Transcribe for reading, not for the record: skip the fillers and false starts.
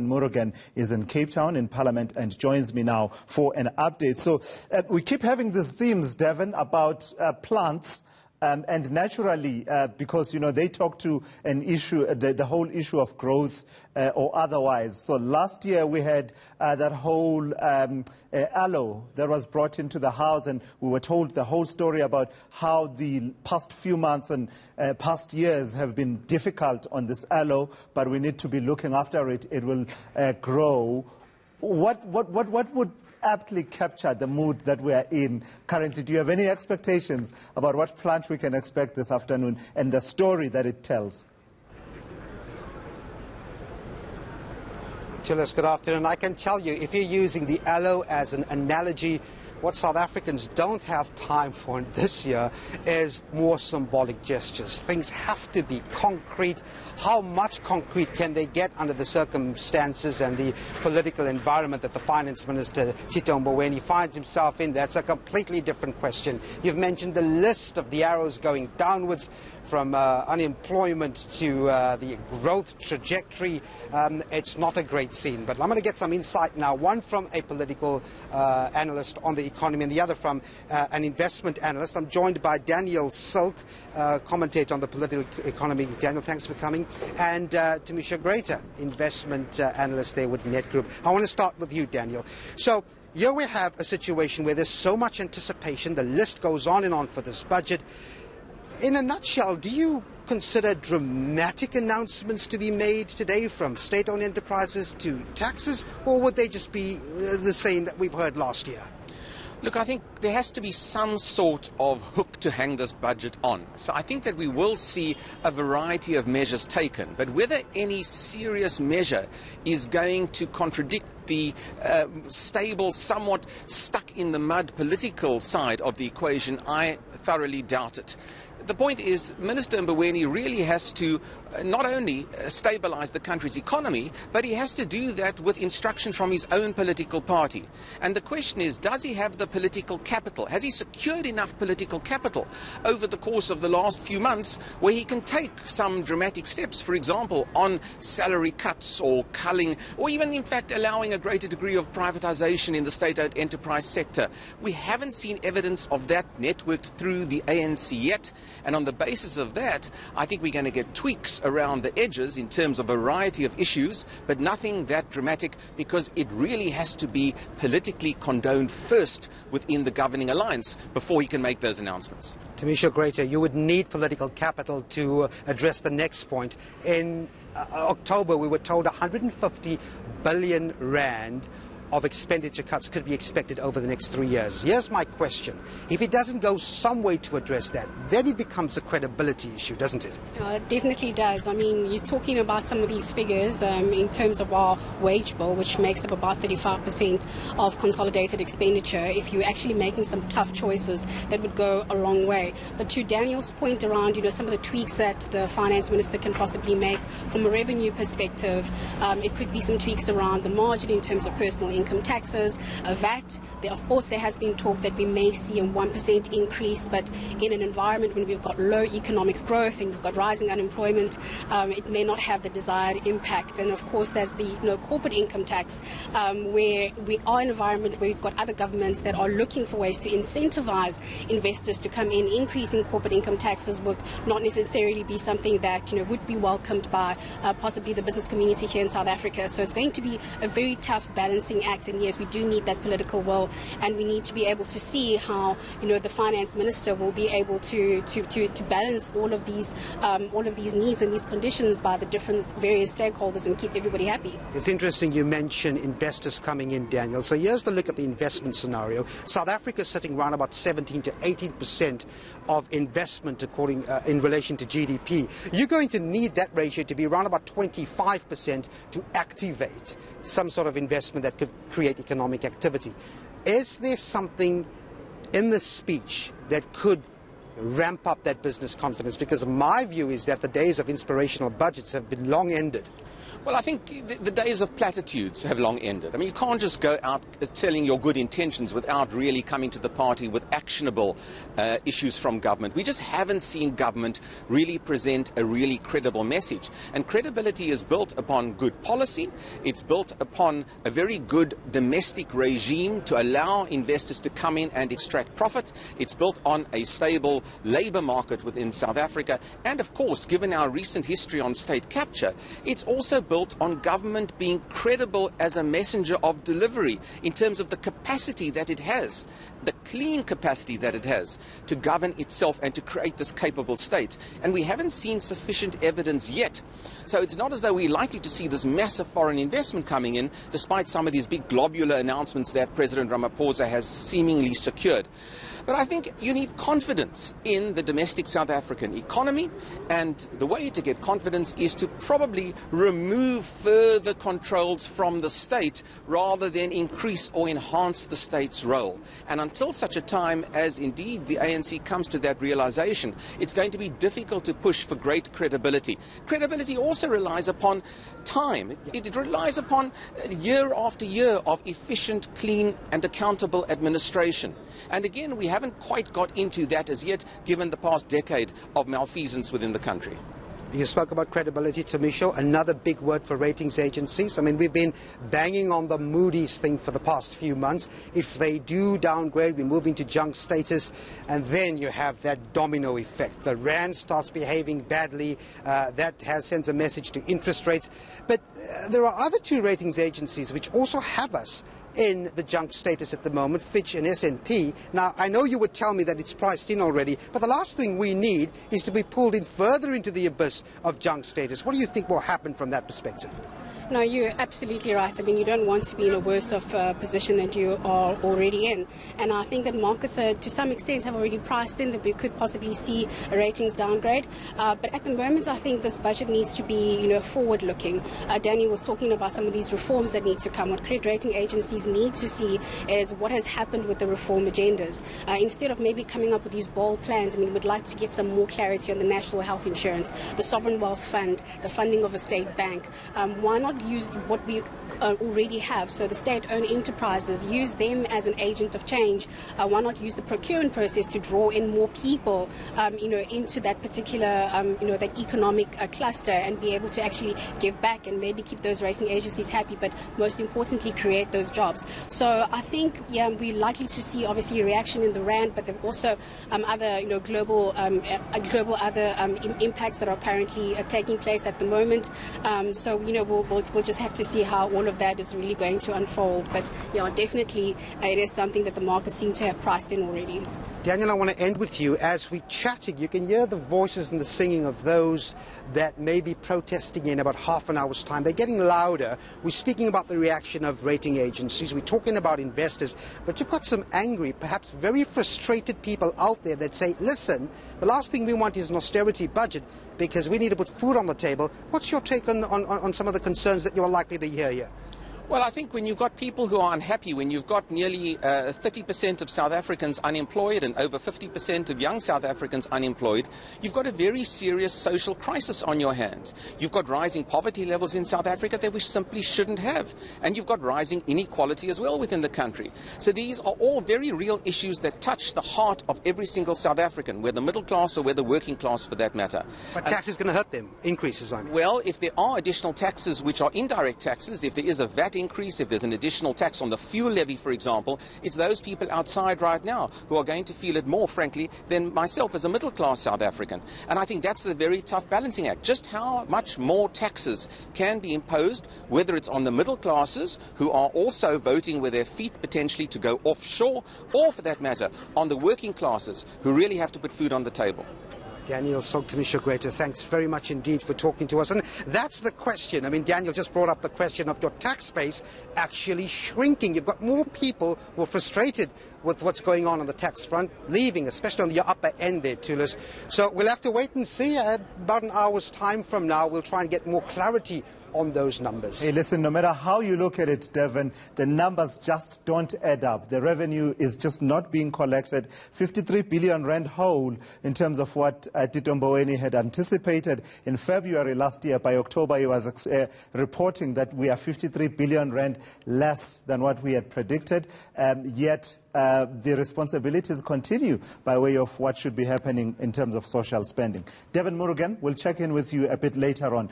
Murugan is in Cape Town in Parliament and joins me now for an update. So we keep having these themes, Devan, about plants. And naturally, because, you know, they talk to an issue, the whole issue of growth or otherwise. So last year we had that whole aloe that was brought into the House, and we were told the whole story about how the past few months and past years have been difficult on this aloe, but we need to be looking after it. It will grow. What would aptly capture the mood that we are in currently? Do you have any expectations about what plant we can expect this afternoon and the story that it tells? Chilis, good afternoon. I can tell you, if you're using the aloe as an analogy, what South Africans don't have time for this year is more symbolic gestures. Things have to be concrete. How much concrete can they get under the circumstances and the political environment that the Finance Minister Tito Mboweni finds himself in? That's a completely different question. You've mentioned the list of the arrows going downwards, from unemployment to the growth trajectory. It's not a great scene. But I'm going to get some insight now, one from a political analyst on the economy and the other from an investment analyst. I'm joined by Daniel Silk, commentator on the political economy. Daniel, thanks for coming. And Tamisha Greater, investment analyst there with Net Group. I want to start with you, Daniel. So here we have a situation where there's so much anticipation. The list goes on and on for this budget. In a nutshell, do you consider dramatic announcements to be made today, from state-owned enterprises to taxes, or would they just be the same that we've heard last year? Look, I think there has to be some sort of hook to hang this budget on. So I think that we will see a variety of measures taken. But whether any serious measure is going to contradict the stable, somewhat stuck in the mud political side of the equation, I thoroughly doubt it. The point is, Minister Mboweni really has to not only stabilise the country's economy, but he has to do that with instruction from his own political party. And the question is, does he have the political capital? Has he secured enough political capital over the course of the last few months where he can take some dramatic steps, for example, on salary cuts or culling, or even, in fact, allowing a greater degree of privatisation in the state-owned enterprise sector? We haven't seen evidence of that networked through the ANC yet. And on the basis of that, I think we're going to get tweaks around the edges in terms of a variety of issues, but nothing that dramatic, because it really has to be politically condoned first within the governing alliance before he can make those announcements. Tamisha Greater, you would need political capital to address the next point. In October, we were told 150 billion rand of expenditure cuts could be expected over the next 3 years. Here's my question. If it doesn't go some way to address that, then it becomes a credibility issue, doesn't it? It definitely does. I mean, you're talking about some of these figures in terms of our wage bill, which makes up about 35% of consolidated expenditure. If you're actually making some tough choices, that would go a long way. But to Daniel's point around, you know, some of the tweaks that the finance minister can possibly make from a revenue perspective, it could be some tweaks around the margin in terms of personal income taxes, VAT. Of course, there has been talk that we may see a 1% increase, but in an environment when we've got low economic growth and we've got rising unemployment, it may not have the desired impact. And of course, there's the corporate income tax, where we are in an environment where we've got other governments that are looking for ways to incentivize investors to come in. Increasing corporate income taxes would not necessarily be something that would be welcomed by possibly the business community here in South Africa. So it's going to be a very tough balancing act, and yes, we do need that political will, and we need to be able to see how the finance minister will be able to balance all of these needs and these conditions by the different various stakeholders and keep everybody happy. It's interesting you mentioned investors coming in, Daniel. So here's the look at the investment scenario. South Africa is sitting around about 17 to 18% of investment according in relation to GDP. You're going to need that ratio to be around about 25% to activate some sort of investment that could create economic activity. Is there something in the speech that could ramp up that business confidence? Because my view is that the days of inspirational budgets have been long ended. Well, I think the days of platitudes have long ended. I mean, you can't just go out telling your good intentions without really coming to the party with actionable issues from government. We just haven't seen government really present a really credible message. And credibility is built upon good policy. It's built upon a very good domestic regime to allow investors to come in and extract profit. It's built on a stable labour market within South Africa. And, of course, given our recent history on state capture, it's also built on government being credible as a messenger of delivery in terms of the capacity that it has, the clean capacity that it has to govern itself and to create this capable state. And we haven't seen sufficient evidence yet. So it's not as though we're likely to see this massive foreign investment coming in, despite some of these big globular announcements that President Ramaphosa has seemingly secured. But I think you need confidence in the domestic South African economy, and the way to get confidence is to probably remove further controls from the state rather than increase or enhance the state's role. And until such a time as indeed the ANC comes to that realization, it's going to be difficult to push for great credibility. Credibility also relies upon time. It relies upon year after year of efficient, clean and accountable administration. And again, we haven't quite got into that as yet, given the past decade of malfeasance within the country. You spoke about credibility, Tamisho, another big word for ratings agencies. I mean, we've been banging on the Moody's thing for the past few months. If they do downgrade, we move into junk status, and then you have that domino effect. The rand starts behaving badly. That sends a message to interest rates. But there are other two ratings agencies which also have us in the junk status at the moment, Fitch and S&P. Now, I know you would tell me that it's priced in already, but the last thing we need is to be pulled in further into the abyss of junk status. What do you think will happen from that perspective? No, you're absolutely right. I mean, you don't want to be in a worse of position than you are already in. And I think that markets, to some extent, have already priced in that we could possibly see a ratings downgrade. But at the moment, I think this budget needs to be, forward-looking. Danny was talking about some of these reforms that need to come. What credit rating agencies need to see is what has happened with the reform agendas. Instead of maybe coming up with these bold plans, I mean, we'd like to get some more clarity on the national health insurance, the sovereign wealth fund, the funding of a state bank. Why not use what we already have? So the state-owned enterprises, use them as an agent of change. Why not use the procurement process to draw in more people, into that particular, that economic cluster, and be able to actually give back and maybe keep those rating agencies happy, but most importantly, create those jobs. So I think, we're likely to see obviously a reaction in the rand, but there are also other, global other impacts that are currently taking place at the moment. So we'll just have to see how all of that is really going to unfold. But definitely it is something that the markets seem to have priced in already. Daniel, I want to end with you. As we're chatting, you can hear the voices and the singing of those that may be protesting in about half an hour's time. They're getting louder. We're speaking about the reaction of rating agencies. We're talking about investors. But you've got some angry, perhaps very frustrated people out there that say, listen, the last thing we want is an austerity budget because we need to put food on the table. What's your take on some of the concerns that you're likely to hear here? Well, I think when you've got people who are unhappy, when you've got nearly 30% of South Africans unemployed and over 50% of young South Africans unemployed, you've got a very serious social crisis on your hands. You've got rising poverty levels in South Africa that we simply shouldn't have. And you've got rising inequality as well within the country. So these are all very real issues that touch the heart of every single South African, whether middle class or whether working class for that matter. But tax is going to hurt them, increases, I mean. Well, if there are additional taxes which are indirect taxes, if there is a VAT increase, if there's an additional tax on the fuel levy, for example, it's those people outside right now who are going to feel it more, frankly, than myself as a middle-class South African. And I think that's the very tough balancing act. Just how much more taxes can be imposed, whether it's on the middle classes, who are also voting with their feet potentially to go offshore, or for that matter, on the working classes who really have to put food on the table. Daniel Tamisho, thanks very much indeed for talking to us. And that's the question. I mean, Daniel just brought up the question of your tax base actually shrinking. You've got more people who are frustrated with what's going on the tax front, leaving, especially on the upper end there, Tulis. So we'll have to wait and see. About an hour's time from now, we'll try and get more clarity on those numbers. Hey, listen, no matter how you look at it, Devan, the numbers just don't add up. The revenue is just not being collected. 53 billion rand hole in terms of what Tito Mboweni had anticipated in February last year. By October, he was reporting that we are 53 billion rand less than what we had predicted. Yet the responsibilities continue by way of what should be happening in terms of social spending. Devan Murugan will check in with you a bit later on.